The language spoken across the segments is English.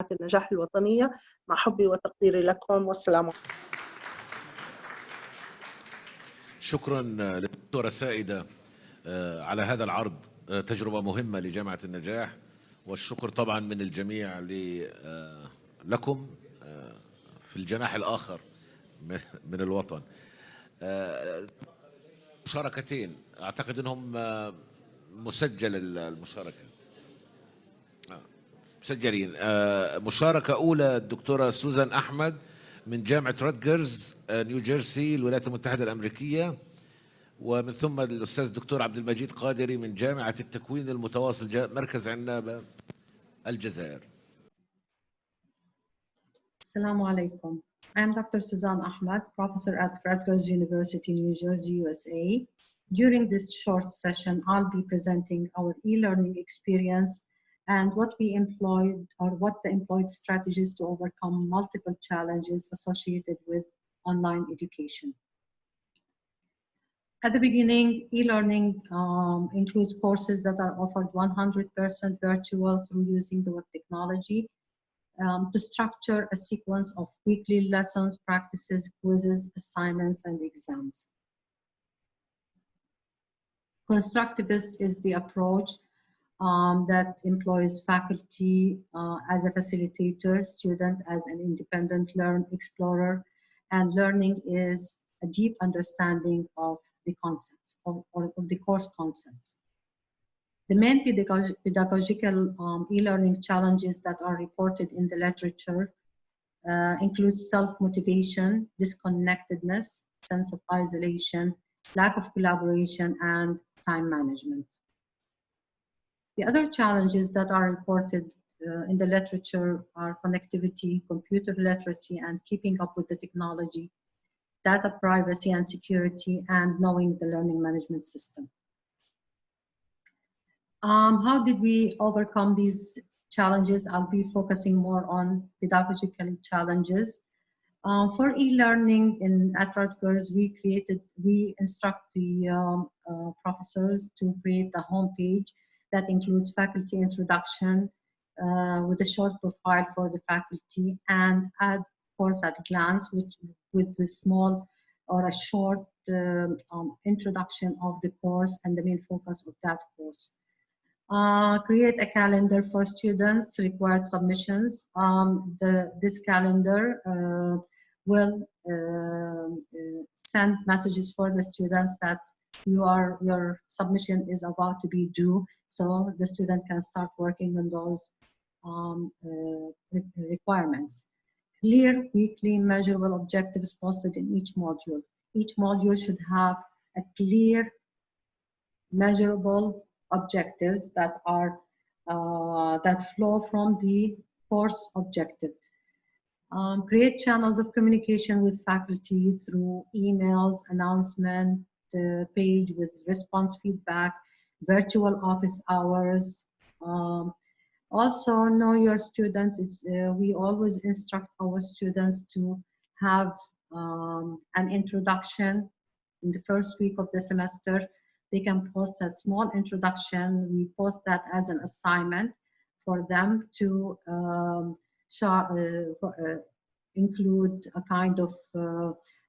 النجاح الوطنية. مع حبي وتقديري لكم، والسلام عليكم. شكرا للدكتورة سائدة على هذا العرض، تجربة مهمة لجامعة النجاح، والشكر طبعا من الجميع لكم في الجناح الآخر من الوطن. مشاركتين أعتقد أنهم مسجل المشاركة، مسجلين. مشاركة أولى الدكتورة سوزان أحمد من جامعة راتجرز نيو جيرسي الولايات المتحدة الأمريكية، ومن ثم الأستاذ الدكتور عبد المجيد قادري من جامعة التكوين المتواصل مركز عنابة الجزائر. Assalamu alaikum. I am Dr. Suzan Ahmad, professor at Rutgers University, New Jersey, USA. During this short session, I'll be presenting our e-learning experience and what we employed, or what the employed strategies to overcome multiple challenges associated with online education. At the beginning, e-learning includes courses that are offered 100% virtual through using the web technology, to structure a sequence of weekly lessons, practices, quizzes, assignments, and exams. Constructivist is the approach that employs faculty as a facilitator, student as an independent explorer, and learning is a deep understanding of the concepts, or of the course concepts. The main pedagogical e-learning challenges that are reported in the literature include self-motivation, disconnectedness, sense of isolation, lack of collaboration, and time management. The other challenges that are reported in the literature are connectivity, computer literacy, and keeping up with the technology, data privacy and security, and knowing the learning management system. How did we overcome these challenges? I'll be focusing more on pedagogical challenges. For e-learning at Rutgers, we instruct the professors to create a homepage that includes faculty introduction with a short profile for the faculty, and add course at a glance, with a small or a short introduction of the course and the main focus of that course. Create a calendar for students, required submissions. This calendar will send messages for the students that your submission is about to be due, so the student can start working on those requirements. Clear, weekly, measurable objectives posted in each module. Each module should have a clear, measurable objectives that are that flow from the course objective. Create channels of communication with faculty through emails, announcement page with response feedback, virtual office hours. Also, know your students. We always instruct our students to have an introduction in the first week of the semester. They can post a small introduction. We post that as an assignment for them to include a kind of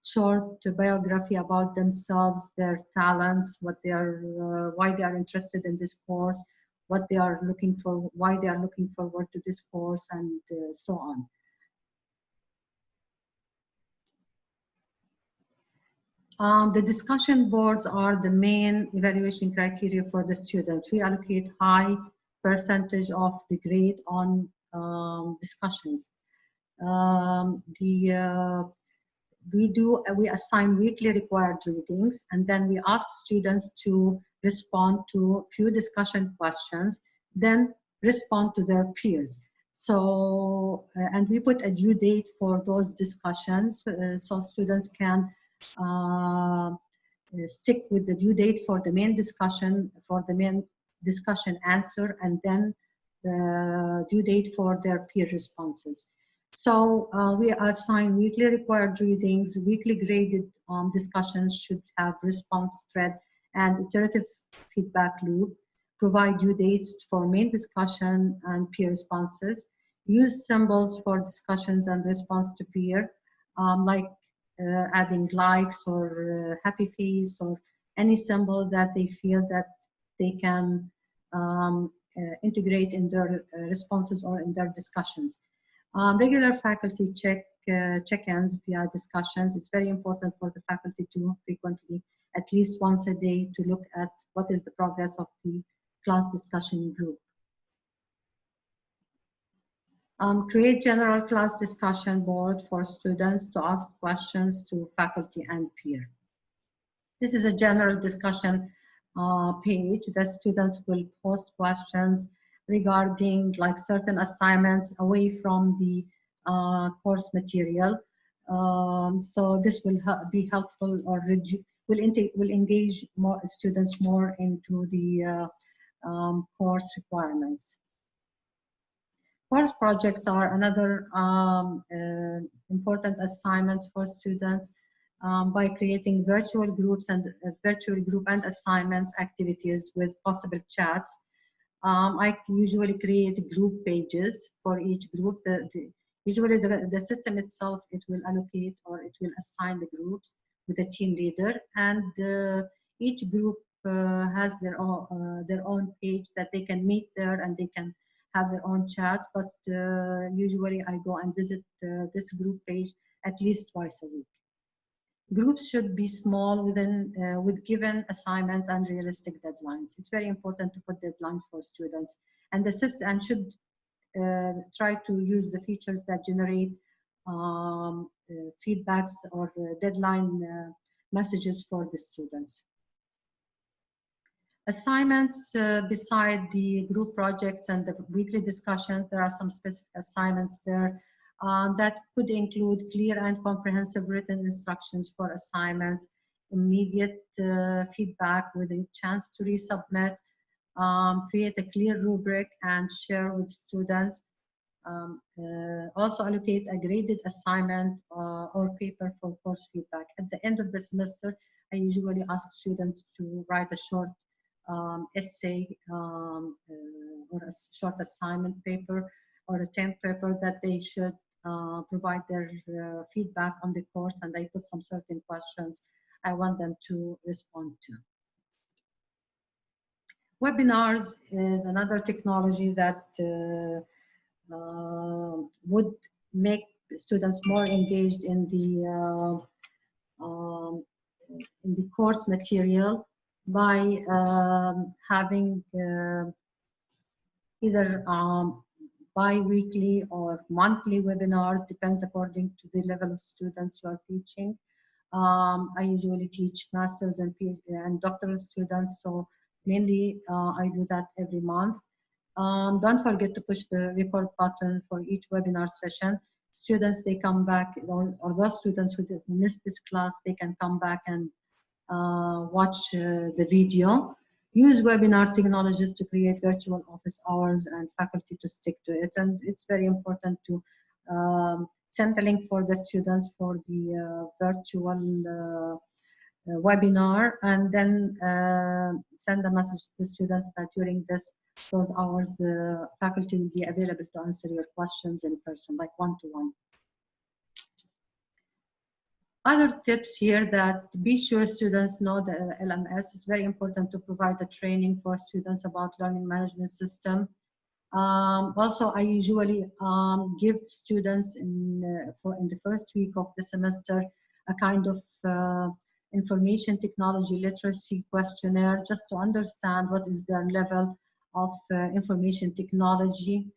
short biography about themselves, their talents, what they are, why they are interested in this course, what they are looking for, why they are looking forward to this course, and so on. The discussion boards are the main evaluation criteria for the students. We allocate high percentage of the grade on discussions. We assign weekly required readings, and then we ask students to respond to few discussion questions, then respond to their peers. So, and we put a due date for those discussions, so students can stick with the due date for the main discussion, answer, and then the due date for their peer responses. So we assign weekly required readings, weekly graded discussions should have response thread and iterative feedback loop, provide due dates for main discussion and peer responses, Use symbols for discussions and response to peer, like adding likes or happy face or any symbol that they feel that they can integrate in their responses or in their discussions. Regular faculty check-ins via discussions. It's very important for the faculty to frequently, at least once a day, to look at what is the progress of the class discussion group. Create general class discussion board for students to ask questions to faculty and peer. This is a general discussion page that students will post questions regarding like certain assignments away from the course material. So this will be helpful or will engage more students more into the course requirements. Course projects are another important assignments for students by creating virtual groups and virtual group and assignments activities with possible chats. I usually create group pages for each group. Usually the system itself, it will allocate or it will assign the groups with a team leader, and each group has their own page that they can meet there and they can have their own chats, but usually I go and visit this group page at least twice a week. Groups should be small with given assignments and realistic deadlines. It's very important to put deadlines for students, and the system should try to use the features that generate feedbacks or deadline messages for the students. Assignments beside the group projects and the weekly discussions, there are some specific assignments there that could include clear and comprehensive written instructions for assignments, immediate feedback with a chance to resubmit, create a clear rubric and share with students. Also allocate a graded assignment or paper for course feedback. At the end of the semester, I usually ask students to write a short essay or a short assignment paper or a term paper that they should provide their feedback on the course, and I put some certain questions I want them to respond to. Webinars is another technology that would make students more engaged in the course material by having either bi-weekly or monthly webinars, depends according to the level of students you are teaching. I usually teach masters and PhD and doctoral students, so mainly I do that every month. Don't forget to push the record button for each webinar session. Students, they come back, or those students who missed this class, they can come back and watch the video. Use webinar technologies to create virtual office hours and faculty to stick to it. And it's very important to send the link for the students for the virtual webinar, and then send a message to the students that during those hours the faculty will be available to answer your questions in person, like one-to-one. Other tips here that be sure students know the LMS. It's very important to provide the training for students about learning management system. Also, I usually give students in the first week of the semester a kind of information technology literacy questionnaire, just to understand what is their level of information technology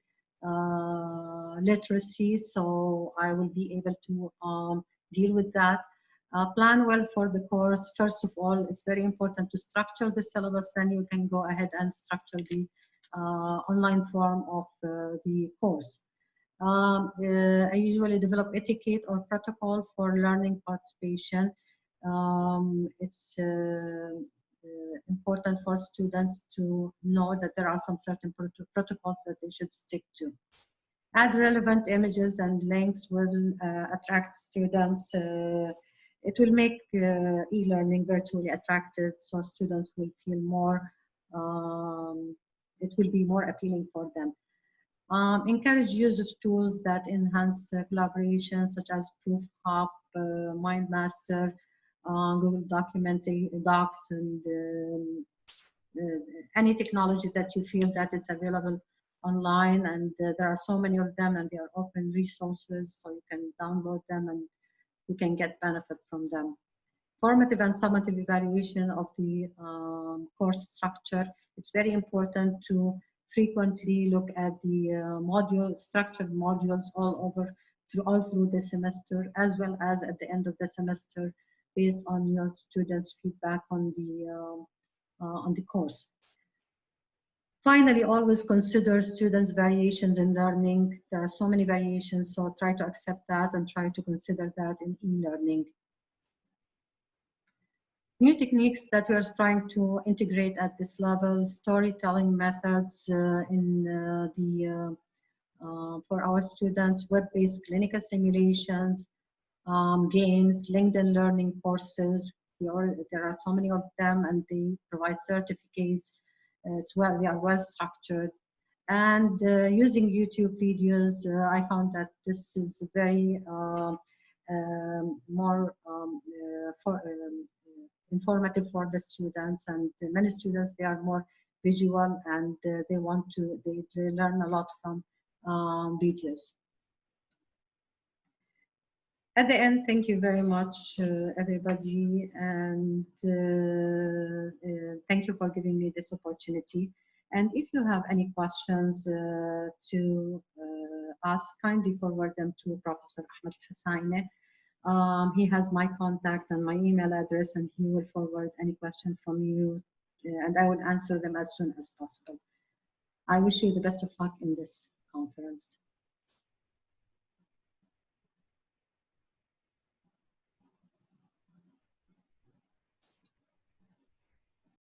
literacy. So I will be able to deal with that. Plan well for the course. First of all, it's very important to structure the syllabus, then you can go ahead and structure the online form of the course. I usually develop etiquette or protocol for learning participation. It's important for students to know that there are some certain protocols that they should stick to. Add relevant images and links will attract students. It will make e-learning virtually attractive, so students will feel more, it will be more appealing for them. Encourage use of tools that enhance collaboration, such as Proof Hub, MindMaster, Google Docs, and any technology that you feel that it's available online. And there are so many of them, and they are open resources, so you can download them and you can get benefit from them. Formative and summative evaluation of the course structure. It's very important to frequently look at the structured modules all through the semester, as well as at the end of the semester, based on your students' feedback on the course. Finally, always consider students' variations in learning. There are so many variations, so try to accept that and try to consider that in e-learning. New techniques that we are trying to integrate at this level: storytelling methods for our students, web-based clinical simulations, games, LinkedIn learning courses. There are so many of them, and they provide certificates. They are well structured. And using YouTube videos, I found that this is very more informative for the students, and many students, they are more visual, and they learn a lot from videos. At the end, thank you very much, everybody, and thank you for giving me this opportunity. And if you have any questions to ask, kindly forward them to Professor Ahmad Hussaine. He has my contact and my email address, and he will forward any question from you, and I will answer them as soon as possible. I wish you the best of luck in this conference.